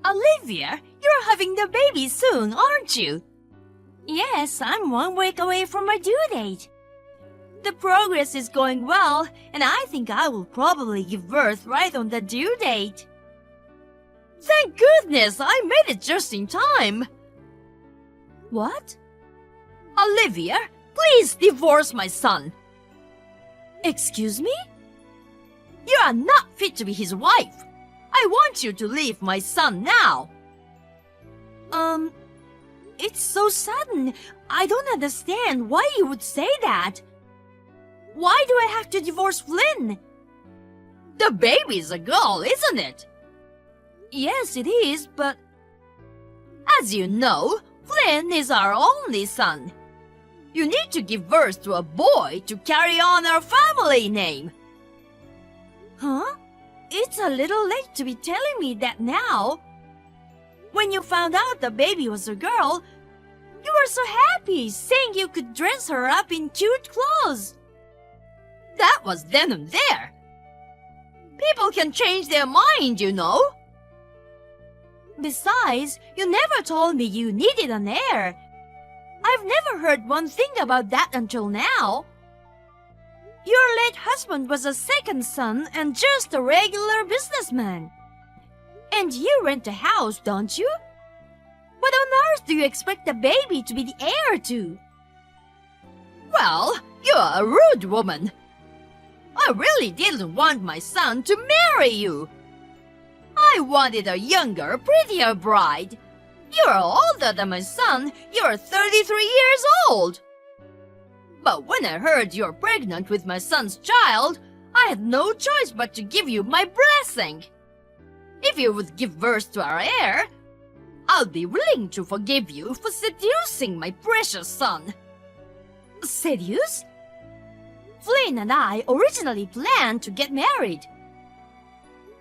Olivia, you're having the baby soon, aren't you? Yes, I'm 1 week away from my due date. The progress is going well, and I think I will probably give birth right on the due date. Thank goodness, I made it just in time. What? Olivia, please divorce my son. Excuse me? You are not fit to be his wife. I want you to leave my son now. It's so sudden. I don't understand why you would say that. Why do I have to divorce Flynn? The baby's a girl, isn't it? Yes, it is, but... As you know, Flynn is our only son. You need to give birth to a boy to carry on our family name. Huh? It's a little late to be telling me that now. When you found out the baby was a girl, you were so happy, saying you could dress her up in cute clothes. That was then and there. People can change their mind, you know. Besides, you never told me you needed an heir. I've never heard one thing about that until now. Your late husband was a second son and just a regular businessman. And you rent a house, don't you? What on earth do you expect the baby to be the heir to? Well, you're a rude woman. I really didn't want my son to marry you. I wanted a younger, prettier bride. You're older than my son. You're 33 years old. But when I heard you're pregnant with my son's child, I had no choice but to give you my blessing. If you would give birth to our heir, I'll be willing to forgive you for seducing my precious son. Seduce? Flynn and I originally planned to get married.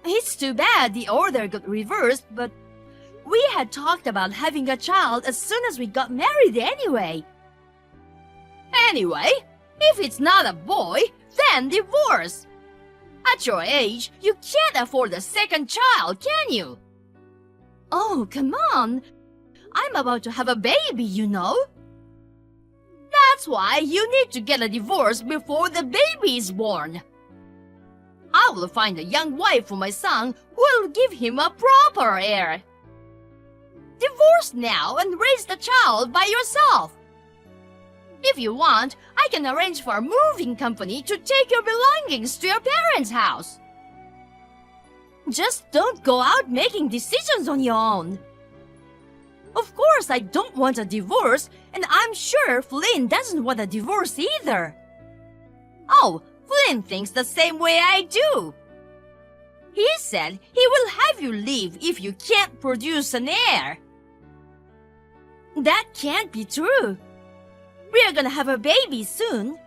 It's too bad the order got reversed, but we had talked about having a child as soon as we got married anyway. Anyway, if it's not a boy, then divorce. At your age, you can't afford a second child, can you? Oh, come on. I'm about to have a baby, you know. That's why you need to get a divorce before the baby is born. I will find a young wife for my son who will give him a proper heir. Divorce now and raise the child by yourself. If you want, I can arrange for a moving company to take your belongings to your parents' house. Just don't go out making decisions on your own. Of course, I don't want a divorce, and I'm sure Flynn doesn't want a divorce either. Oh, Flynn thinks the same way I do. He said he will have you leave if you can't produce an heir. That can't be true. We're gonna have a baby soon.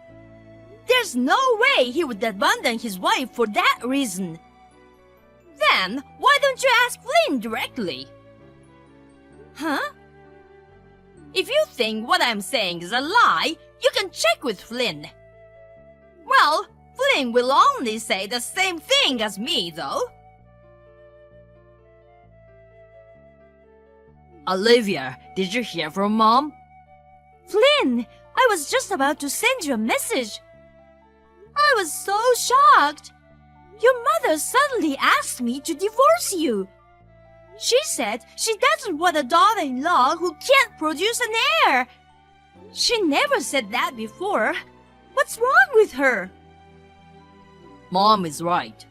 There's no way he would abandon his wife for that reason. Then, why don't you ask Flynn directly? Huh? If you think what I'm saying is a lie, you can check with Flynn. Well, Flynn will only say the same thing as me, though. Olivia, did you hear from Mom? Flynn, I was just about to send you a message. I was so shocked. Your mother suddenly asked me to divorce you. She said she doesn't want a daughter-in-law who can't produce an heir. She never said that before. What's wrong with her? Mom is right.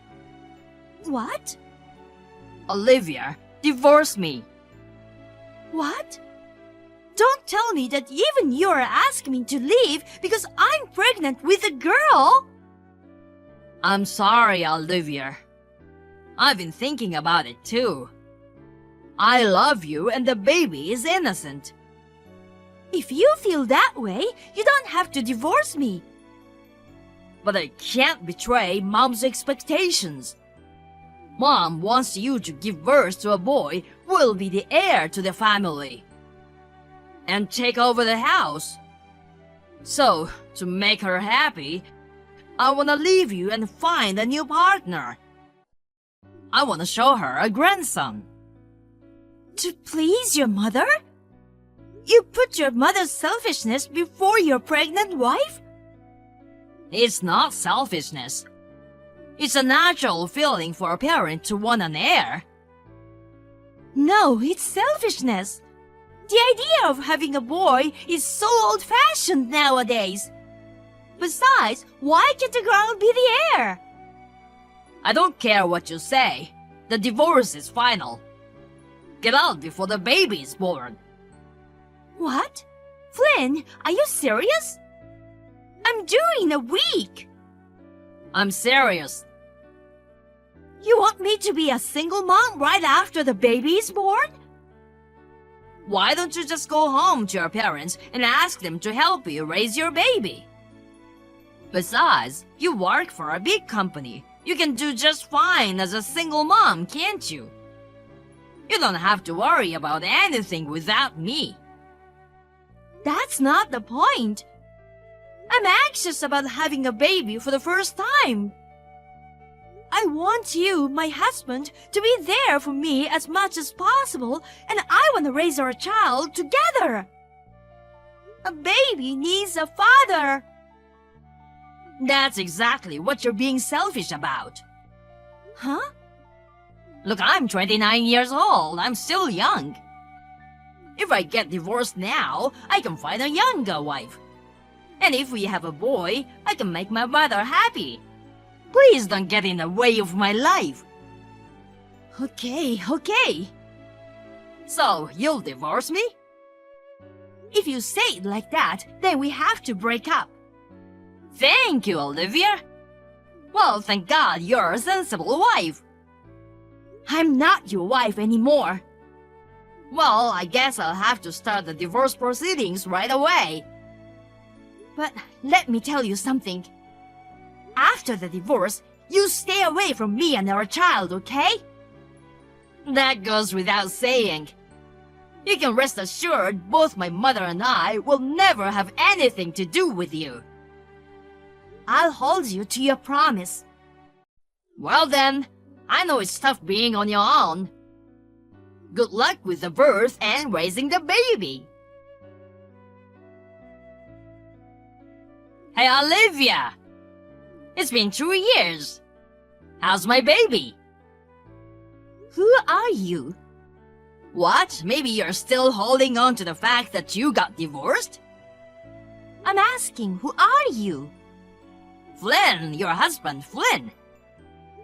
What? Olivia, divorce me. What? Don't tell me that even you are asking me to leave because I'm pregnant with a girl. I'm sorry, Olivia. I've been thinking about it too. I love you and the baby is innocent. If you feel that way, you don't have to divorce me. But I can't betray Mom's expectations. Mom wants you to give birth to a boy who will be the heir to the family and take over the house. So, to make her happy, I want to leave you and find a new partner. I want to show her a grandson. To please your mother? You put your mother's selfishness before your pregnant wife? It's not selfishness. It's a natural feeling for a parent to want an heir. No, it's selfishness. The idea of having a boy is so old-fashioned nowadays. Besides, why can't the girl be the heir? I don't care what you say. The divorce is final. Get out before the baby is born. What? Flynn, are you serious? I'm due in a week. I'm serious. You want me to be a single mom right after the baby is born? Why don't you just go home to your parents and ask them to help you raise your baby? Besides, you work for a big company. You can do just fine as a single mom, can't you? You don't have to worry about anything without me. That's not the point. I'm anxious about having a baby for the first time. I want you, my husband, to be there for me as much as possible, and I want to raise our child together. A baby needs a father. That's exactly what you're being selfish about. Huh? Look, I'm 29 years old. I'm still young. If I get divorced now, I can find a younger wife. And if we have a boy, I can make my mother happy. Please don't get in the way of my life. Okay. So, you'll divorce me? If you say it like that, then we have to break up. Thank you, Olivia. Well, thank God you're a sensible wife. I'm not your wife anymore. Well, I guess I'll have to start the divorce proceedings right away. But let me tell you something. After the divorce, you stay away from me and our child, okay? That goes without saying. You can rest assured both my mother and I will never have anything to do with you. I'll hold you to your promise. Well then, I know it's tough being on your own. Good luck with the birth and raising the baby. Hey, Olivia! It's been 2 years. How's my baby? Who are you? What? Maybe you're still holding on to the fact that you got divorced? I'm asking, who are you? Flynn, your husband, Flynn.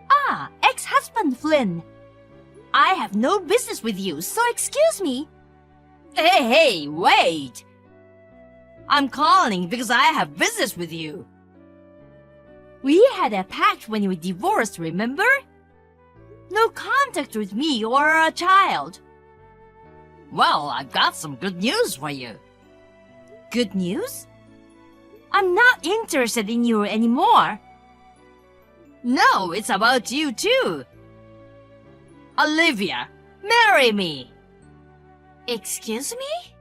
Ah, ex-husband Flynn. I have no business with you, so excuse me. Hey, wait! I'm calling because I have business with you. We had a pact when we divorced, remember? No contact with me or our child. Well, I've got some good news for you. Good news? I'm not interested in you anymore. No, it's about you too. Olivia, marry me. Excuse me?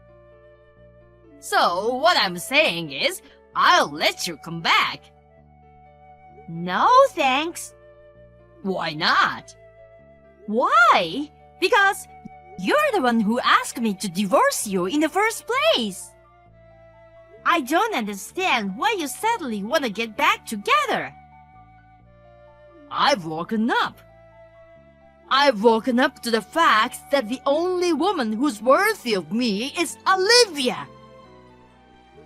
So, what I'm saying is, I'll let you come back. No, thanks. Why not? Why? Because you're the one who asked me to divorce you in the first place. I don't understand why you suddenly want to get back together. I've woken up. I've woken up to the fact that the only woman who's worthy of me is Olivia.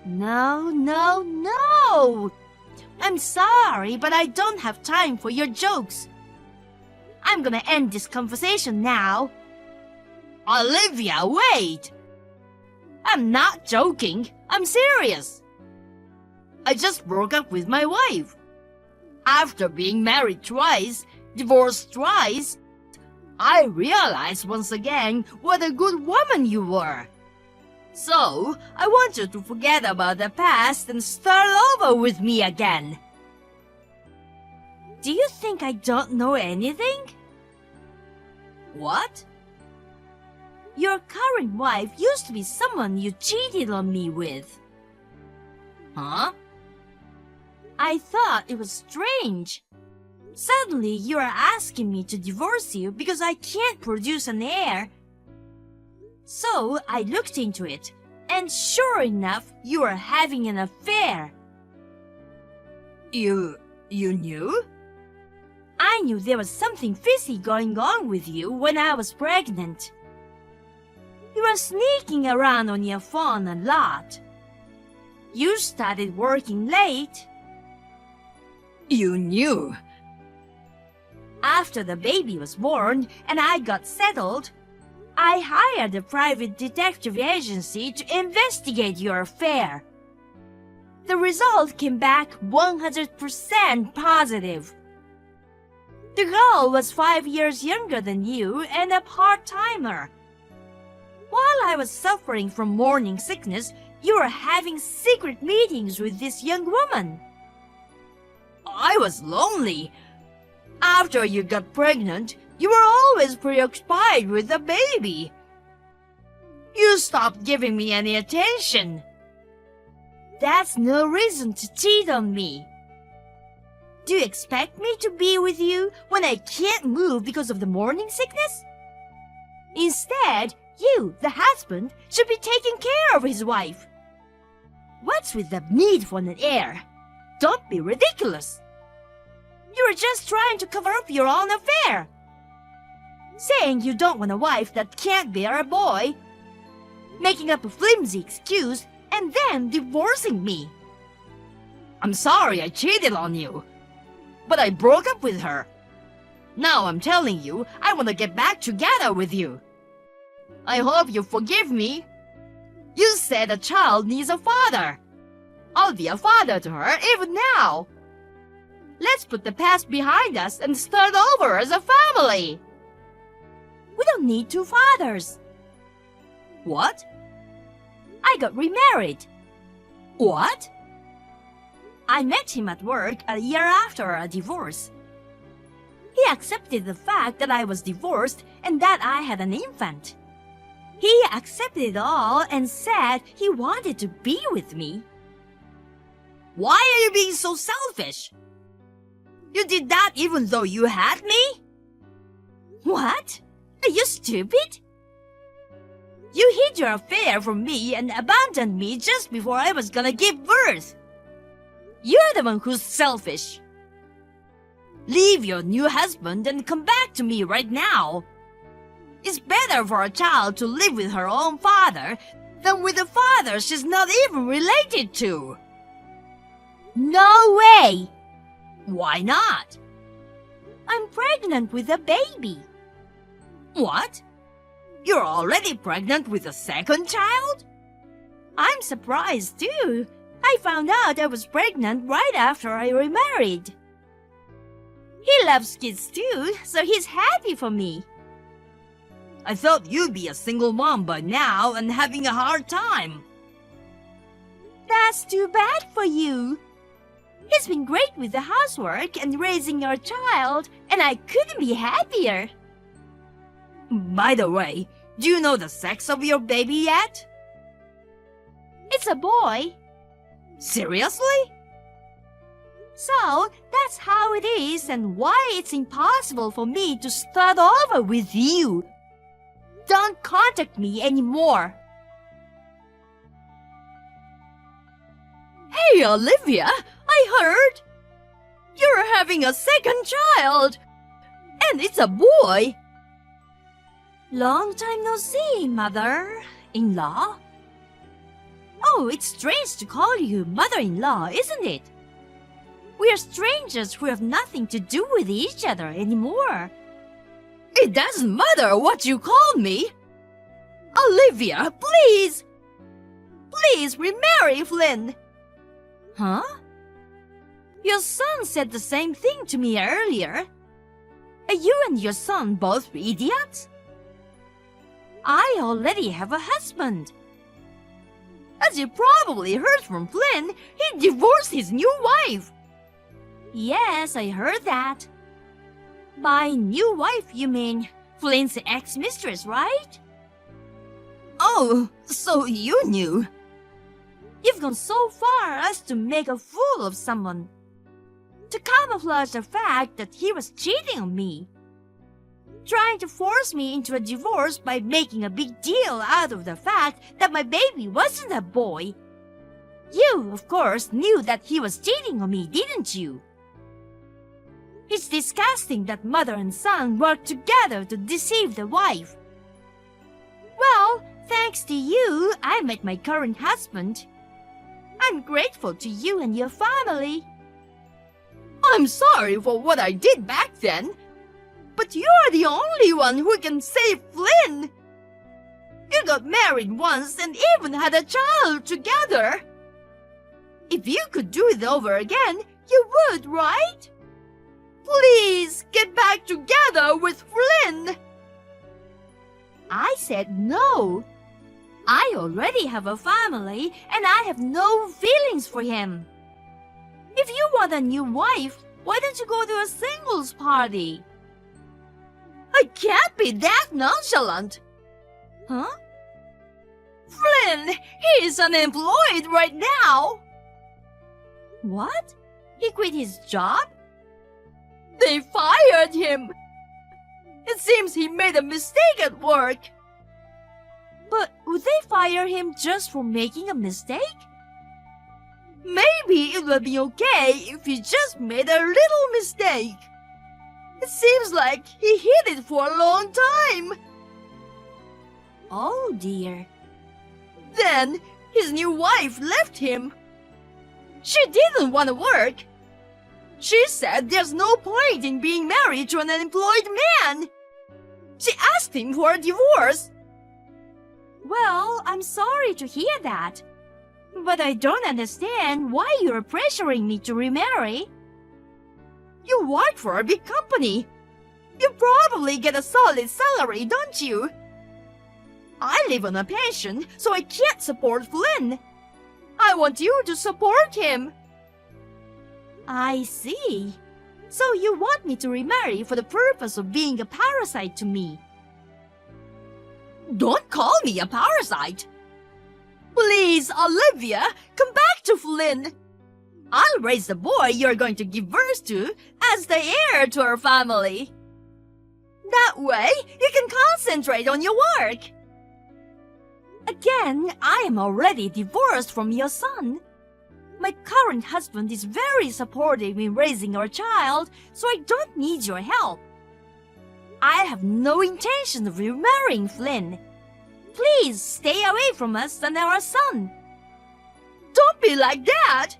No. I'm sorry, but I don't have time for your jokes. I'm gonna end this conversation now. Olivia, wait! I'm not joking. I'm serious. I just broke up with my wife. After being married twice, divorced twice, I realized once again what a good woman you were. So, I want you to forget about the past and start over with me again. Do you think I don't know anything? What? Your current wife used to be someone you cheated on me with. Huh? I thought it was strange. Suddenly, you are asking me to divorce you because I can't produce an heir. So I looked into it, and sure enough, you were having an affair. You knew? I knew there was something fishy going on with you when I was pregnant. You were sneaking around on your phone a lot. You started working late. You knew? After the baby was born and I got settled, I hired a private detective agency to investigate your affair. The result came back 100% positive. The girl was 5 years younger than you and a part-timer. While I was suffering from morning sickness, you were having secret meetings with this young woman. I was lonely. After you got pregnant, you were always preoccupied with the baby. You stopped giving me any attention. That's no reason to cheat on me. Do you expect me to be with you when I can't move because of the morning sickness? Instead, you, the husband, should be taking care of his wife. What's with the need for an heir? Don't be ridiculous. You were just trying to cover up your own affair. Saying you don't want a wife that can't bear a boy. Making up a flimsy excuse and then divorcing me. I'm sorry I cheated on you. But I broke up with her. Now I'm telling you, I want to get back together with you. I hope you forgive me. You said a child needs a father. I'll be a father to her even now. Let's put the past behind us and start over as a family. We don't need two fathers. What? I got remarried. What? I met him at work a year after our divorce. He accepted the fact that I was divorced and that I had an infant. He accepted it all and said he wanted to be with me. Why are you being so selfish? You did that even though you had me? What? Are you stupid? You hid your affair from me and abandoned me just before I was gonna give birth. You're the one who's selfish. Leave your new husband and come back to me right now. It's better for a child to live with her own father than with a father she's not even related to. No way! Why not? I'm pregnant with a baby. What? You're already pregnant with a second child? I'm surprised too. I found out I was pregnant right after I remarried. He loves kids too, so he's happy for me. I thought you'd be a single mom by now and having a hard time. That's too bad for you. He's been great with the housework and raising our child, and I couldn't be happier. By the way, do you know the sex of your baby yet? It's a boy. Seriously? So, that's how it is and why it's impossible for me to start over with you. Don't contact me anymore. Hey, Olivia, I heard you're having a second child. And it's a boy. Long time no see, mother-in-law. Oh, it's strange to call you mother-in-law, isn't it? We are strangers who have nothing to do with each other anymore. It doesn't matter what you call me. Olivia, please. Please remarry Flynn. Huh? Your son said the same thing to me earlier. Are you and your son both idiots? I already have a husband. As you probably heard from Flynn, he divorced his new wife. Yes, I heard that. By new wife, you mean Flynn's ex-mistress, right? Oh, so you knew. You've gone so far as to make a fool of someone. To camouflage the fact that he was cheating on me. trying to force me into a divorce by making a big deal out of the fact that my baby wasn't a boy. You, of course, knew that he was cheating on me, didn't you? It's disgusting that mother and son work together to deceive the wife. Well, thanks to you, I met my current husband. I'm grateful to you and your family. I'm sorry for what I did back then, but you're the only one who can save Flynn. You got married once and even had a child together. If you could do it over again, you would, right? Please get back together with Flynn. I said no. I already have a family and I have no feelings for him. If you want a new wife, why don't you go to a singles party? I can't be that nonchalant. Huh? Flynn, he is unemployed right now. What? He quit his job? They fired him. It seems he made a mistake at work. But would they fire him just for making a mistake? Maybe it will be okay if he just made a little mistake. It seems like he hid it for a long time. Oh dear. Then his new wife left him. She didn't want to work. She said there's no point in being married to an unemployed man. She asked him for a divorce. Well, I'm sorry to hear that. But I don't understand why you're pressuring me to remarry. You work for a big company. You probably get a solid salary, don't you? I live on a pension, so I can't support Flynn. I want you to support him. I see. So you want me to remarry for the purpose of being a parasite to me? Don't call me a parasite. Please, Olivia, come back to Flynn. I'll raise the boy you're going to give birth to as the heir to our family. That way, you can concentrate on your work. Again, I am already divorced from your son. My current husband is very supportive in raising our child, so I don't need your help. I have no intention of remarrying Flynn. Please stay away from us and our son. Don't be like that.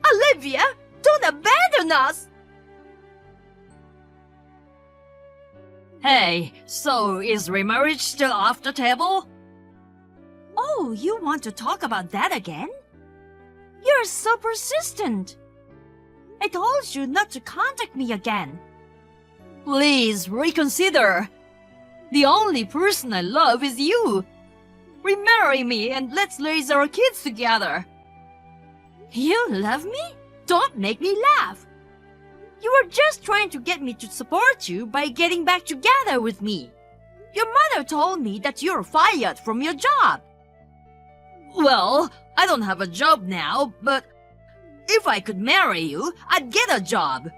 Olivia, don't abandon us. Hey, so is remarriage still off the table? Oh, you want to talk about that again? You're so persistent. I told you not to contact me again. Please reconsider. The only person I love is you. Remarry me and let's raise our kids together. You love me? Don't make me laugh. You were just trying to get me to support you by getting back together with me. Your mother told me that you're fired from your job. Well, I don't have a job now, but if I could marry you, I'd get a job.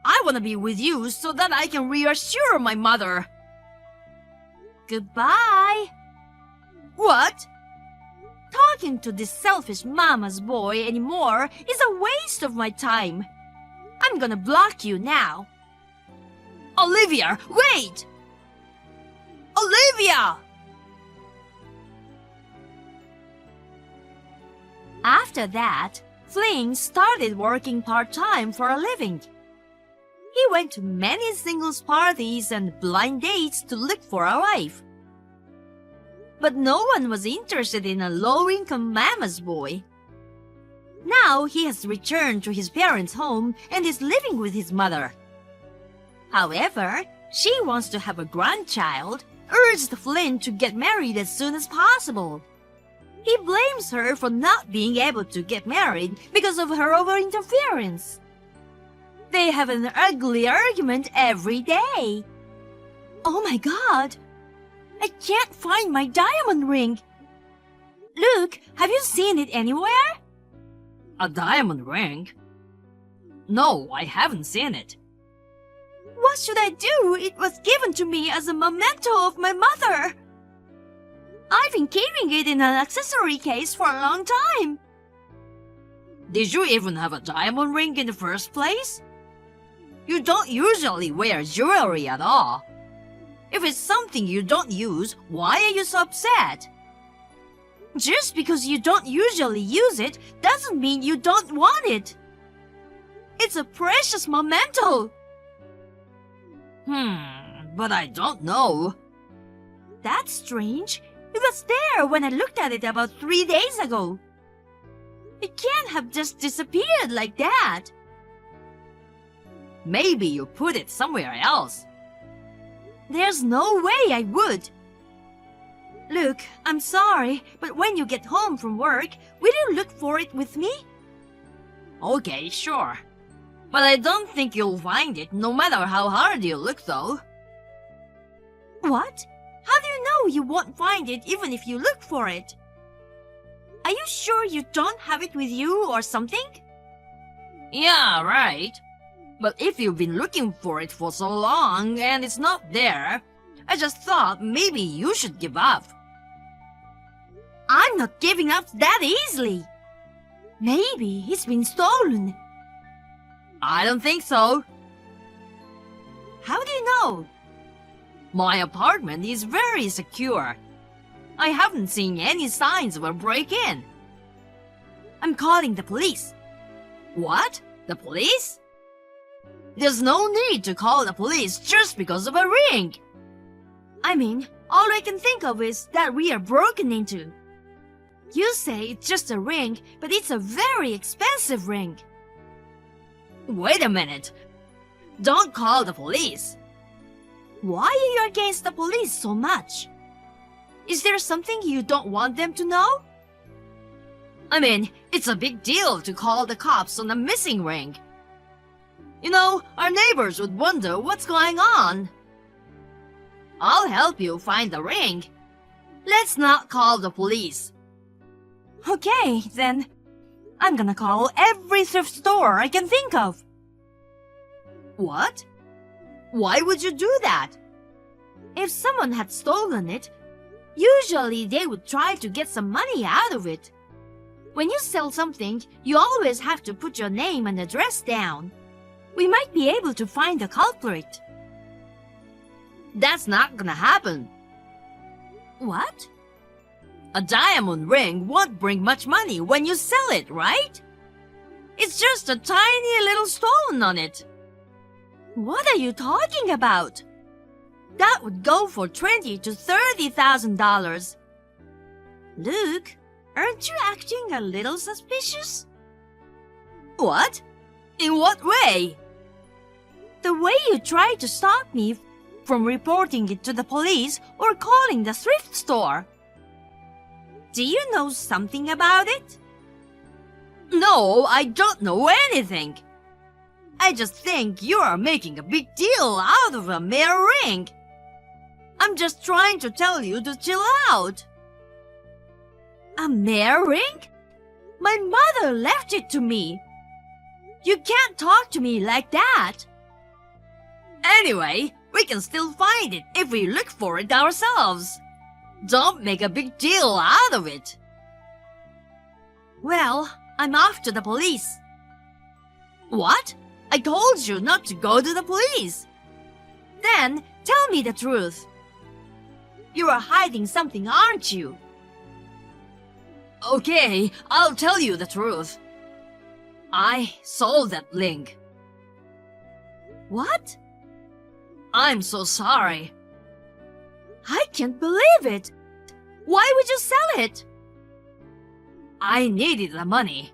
I want to be with you so that I can reassure my mother. Goodbye. What? Talking to this selfish mama's boy anymore is a waste of my time. I'm gonna block you now. Olivia, wait! Olivia! After that, Flynn started working part-time for a living. He went to many singles parties and blind dates to look for a wife. But no one was interested in a low-income mama's boy. Now he has returned to his parents' home and is living with his mother. However, she wants to have a grandchild, urged Flynn to get married as soon as possible. He blames her for not being able to get married because of her over-interference. They have an ugly argument every day. Oh my God! I can't find my diamond ring. Luke, have you seen it anywhere? A diamond ring? No, I haven't seen it. What What should I do? It was given to me as a memento of my mother. I've been keeping it in an accessory case for a long time. Did you even have a diamond ring in the first place? You don't usually wear jewelry at all. If it's something you don't use, why are you so upset? Just because you don't usually use it doesn't mean you don't want it. It's a precious memento. But I don't know. That's strange. It was there when I looked at it about 3 days ago. It can't have just disappeared like that. Maybe you put it somewhere else. There's no way I would. Look, I'm sorry, but when you get home from work, will you look for it with me? Okay, sure. But I don't think you'll find it, no matter how hard you look, though. What? How do you know you won't find it even if you look for it? Are you sure you don't have it with you or something? Yeah, right. But if you've been looking for it for so long and it's not there, I just thought maybe you should give up. I'm not giving up that easily. Maybe it's been stolen. I don't think so. How do you know? My apartment is very secure. I haven't seen any signs of a break-in. I'm calling the police. What? The police? There's no need to call the police just because of a ring. I mean, all I can think of is that we are broken into. You say it's just a ring, but it's a very expensive ring. Wait a minute. Don't call the police. Why are you against the police so much? Is there something you don't want them to know? I mean, it's a big deal to call the cops on a missing ring. You know, our neighbors would wonder what's going on. I'll help you find the ring. Let's not call the police. Okay, then. I'm gonna call every thrift store I can think of. What? Why would you do that? If someone had stolen it, usually they would try to get some money out of it. When you sell something, you always have to put your name and address down. We might be able to find the culprit. That's not gonna happen. What? A diamond ring won't bring much money when you sell it, right? It's just a tiny little stone on it. What are you talking about? That would go for $20,000 to $30,000. Luke, aren't you acting a little suspicious? What? In what way? The way you tried to stop me from reporting it to the police or calling the thrift store. Do you know something about it? No, I don't know anything. I just think you are making a big deal out of a mere ring. I'm just trying to tell you to chill out. A mere ring? My mother left it to me. You can't talk to me like that. Anyway, we can still find it if we look for it ourselves. Don't make a big deal out of it. Well, I'm off to the police. What? I told you not to go to the police. Then, tell me the truth. You are hiding something, aren't you? Okay, I'll tell you the truth. I sold that link. What? I'm so sorry. I can't believe it. Why would you sell it? I needed the money.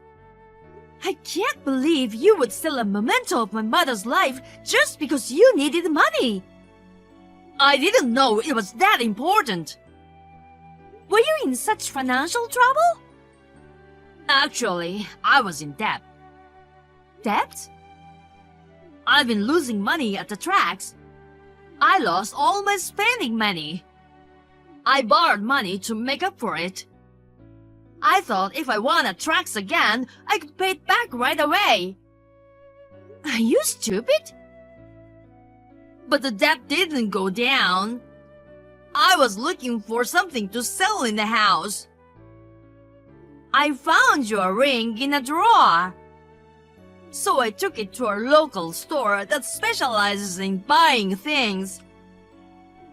I can't believe you would sell a memento of my mother's life just because you needed money. I didn't know it was that important. Were you in such financial trouble? Actually, I was in debt. Debt? I've been losing money at the tracks. I lost all my spending money. I borrowed money to make up for it. I thought if I won at tracks again, I could pay it back right away. Are you stupid? But the debt didn't go down. I was looking for something to sell in the house. I found your ring in a drawer. So I took it to a local store that specializes in buying things.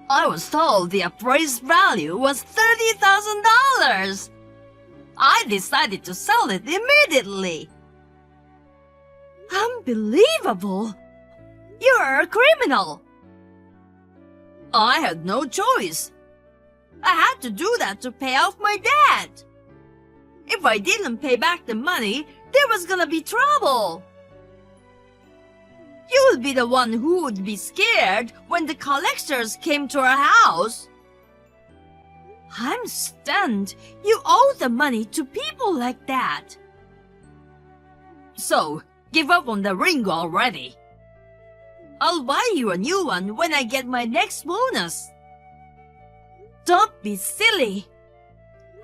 I was told the appraised value was $30,000. I decided to sell it immediately. Unbelievable! You're a criminal! I had no choice. I had to do that to pay off my debt. If I didn't pay back the money, there was gonna be trouble. You would be the one who would be scared when the collectors came to our house. I'm stunned. You owe the money to people like that. So, give up on the ring already. I'll buy you a new one when I get my next bonus. Don't be silly.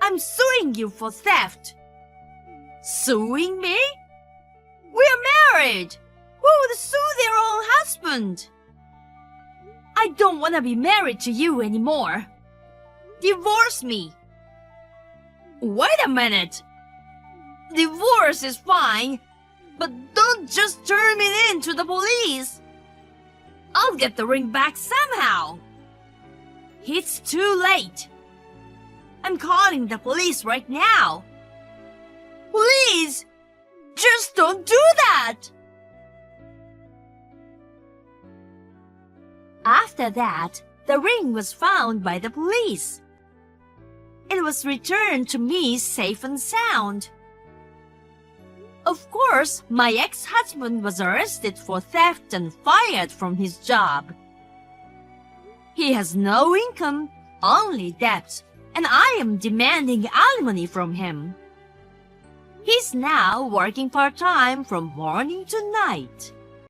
I'm suing you for theft. Suing me? We're married. Who would sue their own husband? I don't want to be married to you anymore. Divorce me. Wait a minute. Divorce is fine, but don't just turn me in to the police. I'll get the ring back somehow. It's too late. I'm calling the police right now. Please, just don't do that. After that, the ring was found by the police. It was returned to me safe and sound. Of course, my ex-husband was arrested for theft and fired from his job. He has no income, only debts, and I am demanding alimony from him. He's now working part-time from morning to night.